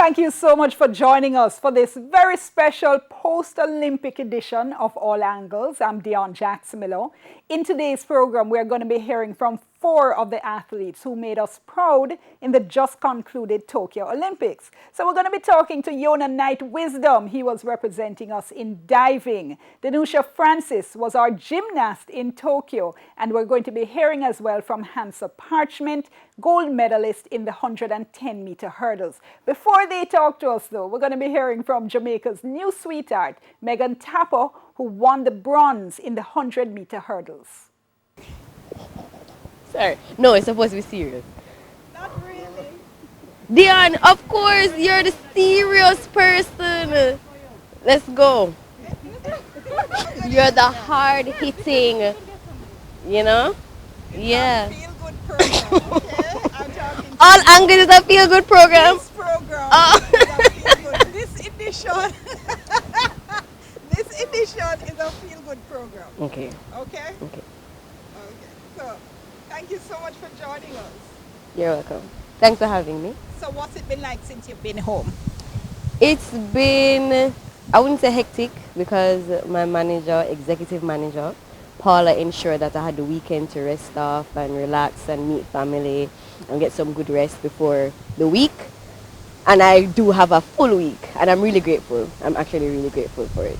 Thank you so much for joining us for this very special post-Olympic edition of All Angles. I'm Dion Jackson-Miller. In today's program, we're going to be hearing from four of the athletes who made us proud in the just concluded Tokyo Olympics. So we're going to be talking to Yona Knight Wisdom. He was representing us in diving. Danusha Francis was our gymnast in Tokyo. And we're going to be hearing as well from Hansa Parchment, gold medalist in the 110-meter hurdles. Before they talk to us, though, we're going to be hearing from Jamaica's new sweetheart, Megan Tapper, who won the bronze in the 100-meter hurdles. Sorry. No, it's supposed to be serious. Not really. Dion, of course, you're the serious person. Let's go. You're the hard-hitting, you know? Yeah. Feel-good program, okay? I'm talking All Angles is a feel-good program. this program. Oh. Is a feel-good. This edition, this edition is a feel-good program. Okay. Okay? Okay. Okay. So, thank you so much for joining us. You're welcome. Thanks for having me. So, what's it been like since you've been home? It's been, I wouldn't say hectic, because my manager, executive manager, Paula, ensured that I had the weekend to rest off and relax and meet family and get some good rest before the week. And I do have a full week, and I'm really grateful. I'm actually really grateful for it.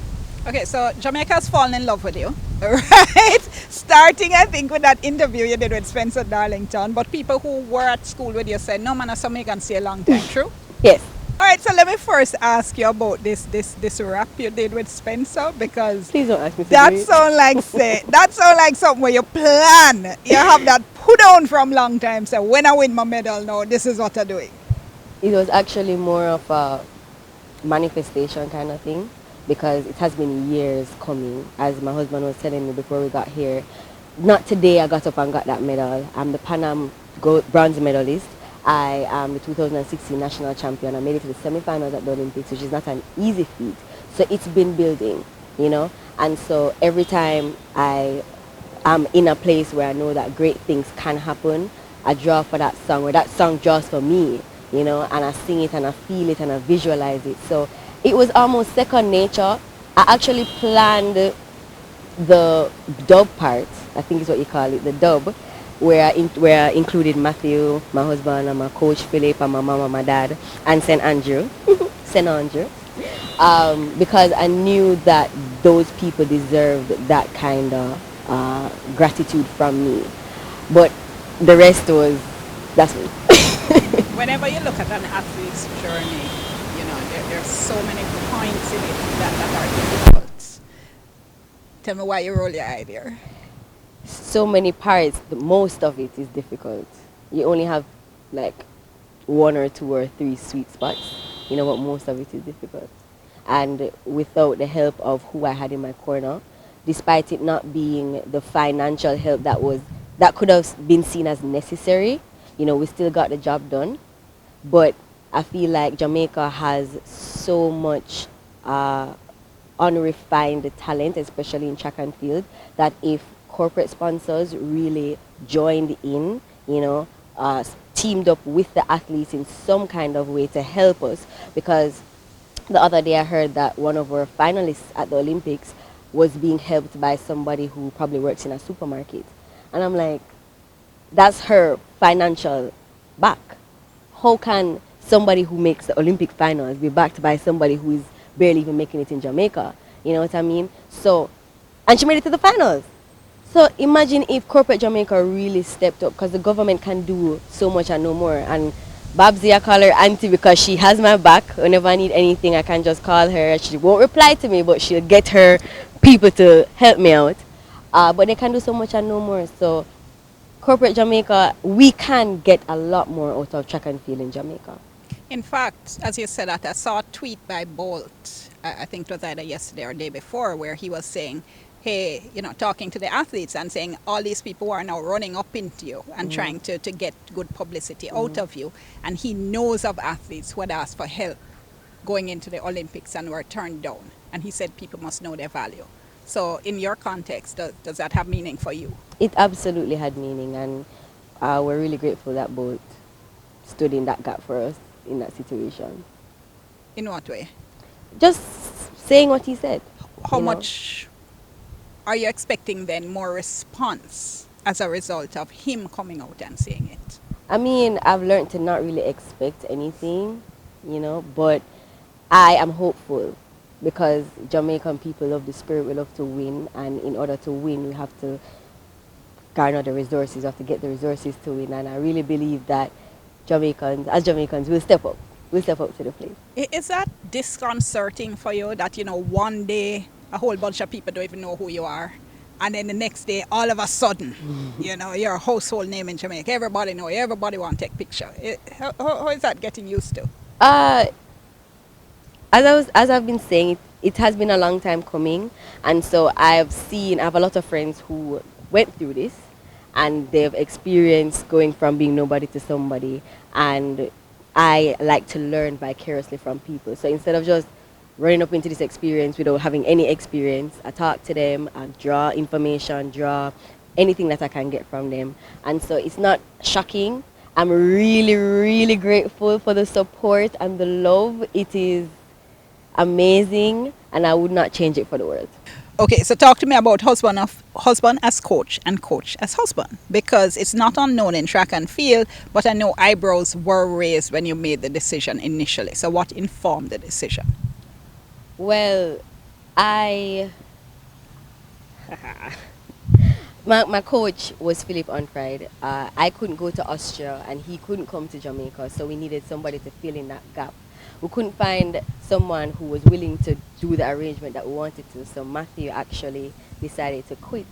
Okay, so Jamaica has fallen in love with you, right? Starting, I think, with that interview you did with Spencer Darlington, but people who were at school with you said, no man, I saw me can see a long time, true? Yes. All right, so let me first ask you about this rap you did with Spencer, because Please don't ask me to that do it. sound like something where you plan. You have that put on from long time. So when I win my medal, now this is what I'm doing. It was actually more of a manifestation kind of thing, because it has been years coming. As my husband was telling me before we got here, not today I got up and got that medal. I'm the Pan Am bronze medalist. I am the 2016 national champion. I made it to the semi-finals at the Olympics, which is not an easy feat. So it's been building, you know. And so every time I am in a place where I know that great things can happen, I draw for that song, or that song draws for me, you know, and I sing it and I feel it and I visualize it. So it was almost second nature. I actually planned the dub part, I think is what you call it, the dub, where I included Matthew, my husband, and my coach Philip, and my mom and my dad, and St. Andrew, St. Andrew, because I knew that those people deserved that kind of gratitude from me. But the rest was, that's me. Whenever you look at an athlete's journey, you know, there's so many points in it that are difficult. Tell me why you roll your eye there. So many parts, most of it is difficult. You only have like 1 or 2 or 3 sweet spots, you know, but most of it is difficult. And without the help of who I had in my corner, despite it not being the financial help that could have been seen as necessary, you know, we still got the job done. But I feel like Jamaica has so much unrefined talent, especially in track and field, that if corporate sponsors really joined in, you know, teamed up with the athletes in some kind of way to help us, because the other day I heard that one of our finalists at the Olympics was being helped by somebody who probably works in a supermarket. And I'm like, that's her financial back. How can somebody who makes the Olympic finals be backed by somebody who is barely even making it in Jamaica? You know what I mean? So, and she made it to the finals. So imagine if corporate Jamaica really stepped up, because the government can do so much and no more. And Babsy, I call her auntie because she has my back. Whenever I need anything, I can just call her. She won't reply to me, but she'll get her people to help me out. But they can do so much and no more. So corporate Jamaica, we can get a lot more out of track and field in Jamaica. In fact, as you said that, I saw a tweet by Bolt, I think it was either yesterday or day before, where he was saying, hey, you know, talking to the athletes and saying all these people are now running up into you and trying to get good publicity out of you. And he knows of athletes who had asked for help going into the Olympics and were turned down. And he said people must know their value. So in your context, does that have meaning for you? It absolutely had meaning, and we're really grateful that both stood in that gap for us in that situation. In what way? Just saying what he said, How you know. much are you expecting then more response as a result of him coming out and saying it? I mean, I've learned to not really expect anything, but I am hopeful because Jamaican people love the spirit, we love to win, and in order to win, we have to garner the resources, we have to get the resources to win, and I really believe that Jamaicans, will step up. We'll step up to the plate. Is that disconcerting for you that, one day a whole bunch of people don't even know who you are? And then the next day, all of a sudden, you're a household name in Jamaica. Everybody know you. Everybody want to take picture. How is that getting used to? Uh, as I've been saying, it has been a long time coming, and so I have a lot of friends who went through this, and they've experienced going from being nobody to somebody, and I like to learn vicariously from people. So instead of just running up into this experience without having any experience, I talk to them and draw information, draw anything that I can get from them, and so it's not shocking. I'm really, really grateful for the support and the love. It is amazing, and I would not change it for the world. Okay, so talk to me about husband as coach and coach as husband, because it's not unknown in track and field, but I know eyebrows were raised when you made the decision initially. So what informed the decision? Well, I my coach was Philip on Pride. I couldn't go to Austria and he couldn't come to Jamaica, so we needed somebody to fill in that gap. We couldn't find someone who was willing to do the arrangement that we wanted to, so Matthew actually decided to quit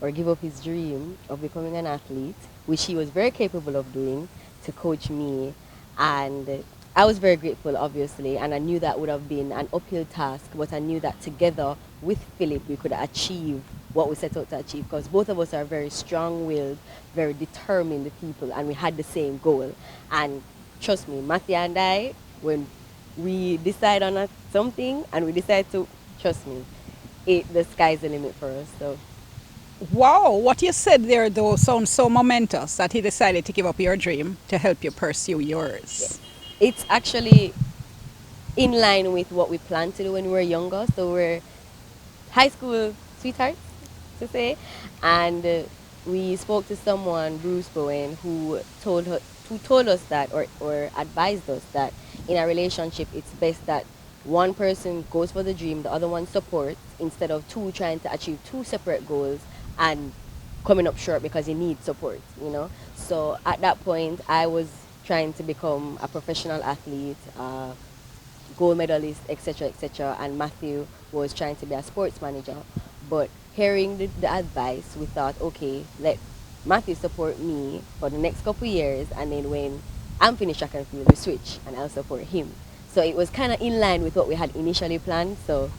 or give up his dream of becoming an athlete, which he was very capable of doing, to coach me. And I was very grateful, obviously, and I knew that would have been an uphill task, but I knew that together with Philip we could achieve what we set out to achieve, because both of us are very strong-willed, very determined people, and we had the same goal. And trust me, Matthew and I, when we decide on something and we decide to, trust me, the sky's the limit for us. So Wow, what you said there though sounds so momentous that he decided to give up your dream to help you pursue yeah, yours. it's actually in line with what we planned to do when we were younger. So we're high school sweethearts, to say, and we spoke to someone, Bruce Bowen, who told us that, or advised us that in a relationship it's best that one person goes for the dream, the other one supports, instead of two trying to achieve two separate goals and coming up short because you need support. So at that point, I was trying to become a professional athlete, gold medalist, etc., etc. And Matthew was trying to be a sports manager. But hearing the advice, we thought, okay, let Matthew support me for the next couple of years, and then when I'm finished track and field, we switch, and I'll support him. So it was kind of in line with what we had initially planned. So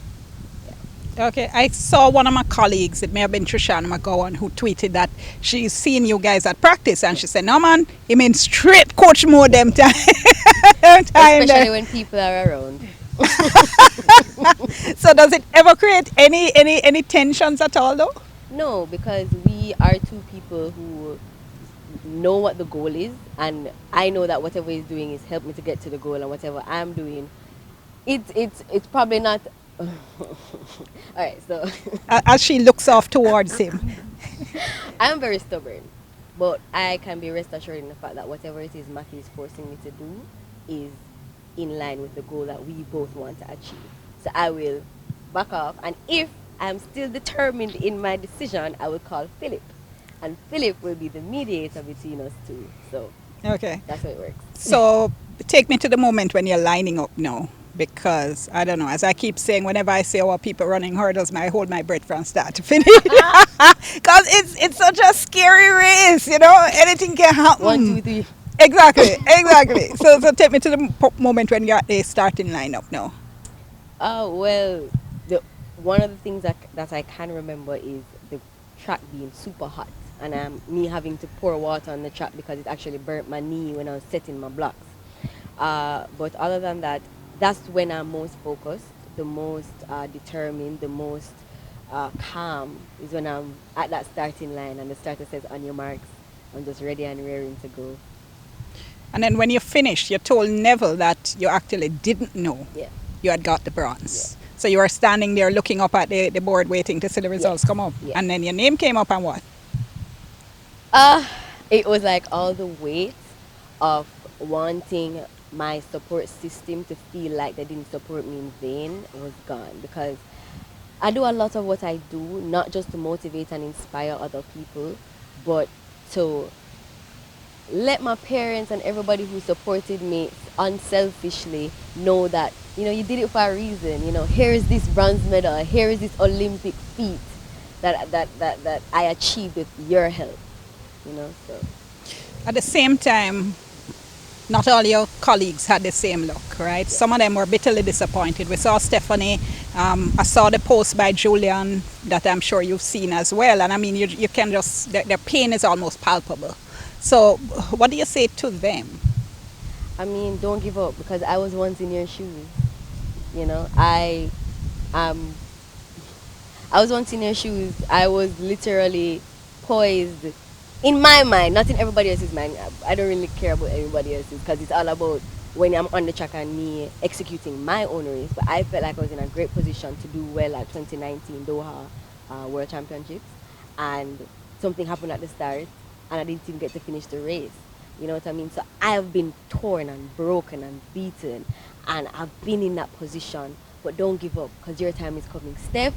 Okay, I saw one of my colleagues, it may have been Trishana McGowan, who tweeted that she's seen you guys at practice and she said, no man, he means straight coach mode them time. time especially there. when people are around. So does it ever create any tensions at all though? No, because we are two people who know what the goal is, and I know that whatever he's doing is help me to get to the goal, and whatever I'm doing, it's probably not. All right, so As she looks off towards him. I'm very stubborn, but I can be rest assured in the fact that whatever it is Matthew is forcing me to do is in line with the goal that we both want to achieve. So I will back off, and if I'm still determined in my decision, I will call Philip, and Philip will be the mediator between us two. So Okay. that's how it works. So take me to the moment when you're lining up now. Because I don't know, as I keep saying, whenever I see our people running hurdles, I hold my breath from start to finish. Because it's such a scary race, anything can happen. 1, 2, 3. Exactly. So take me to the moment when you're at the starting lineup now. Oh well, the one of the things that I can remember is the track being super hot, and me having to pour water on the track because it actually burnt my knee when I was setting my blocks. But other than that, that's when I'm most focused, the most determined, the most calm, is when I'm at that starting line and the starter says, on your marks, I'm just ready and raring to go. And then when you finished, you told Neville that you actually didn't know Yeah. you had got the bronze. So you were standing there looking up at the board waiting to see the results come up. Yeah. And then your name came up and what? It was like all the weight of wanting my support system to feel like they didn't support me in vain was gone, because I do a lot of what I do, not just to motivate and inspire other people, but to let my parents and everybody who supported me unselfishly know that, you did it for a reason. Here is this bronze medal, here is this Olympic feat that I achieved with your help. So At the same time, not all your colleagues had the same luck, right? yeah. Some of them were bitterly disappointed. We saw Stephanie. I saw the post by Julian that I'm sure you've seen as well. And I mean, you can just, their pain is almost palpable. So what do you say to them? I mean, don't give up, because I was once in your shoes. I was once in your shoes. I was literally poised in my mind, not in everybody else's mind. I don't really care about everybody else's, because it's all about when I'm on the track and me executing my own race. But I felt like I was in a great position to do well at 2019 Doha World Championships, and something happened at the start, and I didn't even get to finish the race. You know what I mean? So I've been torn and broken and beaten, and I've been in that position. But don't give up, because your time is coming. Steph,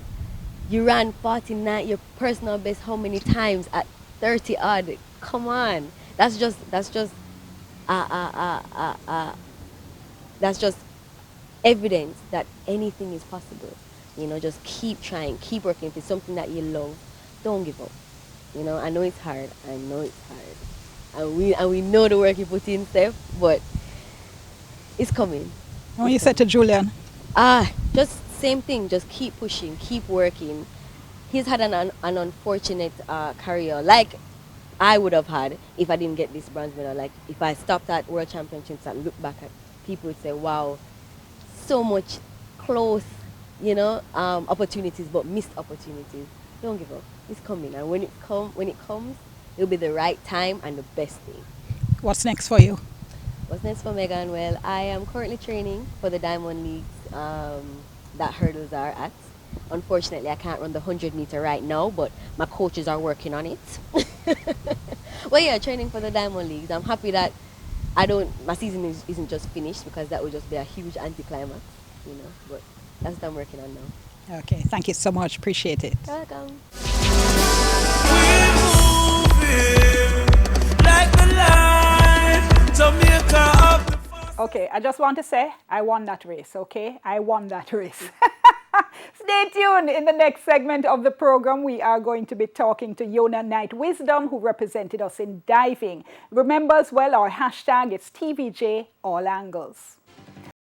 you ran 49, your personal best, how many times at 30 odd? Come on, that's just that's just evidence that anything is possible. Just keep trying, keep working. If it's something that you love, don't give up. I know it's hard. I know it's hard, and we know the work you put in, Steph, but it's coming. What you said to Julian? Just same thing. Just keep pushing, keep working. He's had an unfortunate career, like I would have had if I didn't get this bronze medal. Like if I stopped at World Championships and look back at, people would say, "Wow, so much close, opportunities, but missed opportunities." Don't give up. It's coming, and when it comes, it'll be the right time and the best thing. What's next for you? What's next for Megan? Well, I am currently training for the Diamond Leagues that hurdles are at. Unfortunately, I can't run the 100-meter right now, but my coaches are working on it. Well, yeah, training for the Diamond Leagues. I'm happy that my season isn't just finished, because that would just be a huge anticlimax, but that's what I'm working on now. Okay, thank you so much. Appreciate it. You're welcome. Okay, I just want to say I won that race, okay? I won that race. Stay tuned. In the next segment of the program, we are going to be talking to Yona Knight Wisdom, who represented us in diving. Remember as well, our hashtag is TVJ All Angles.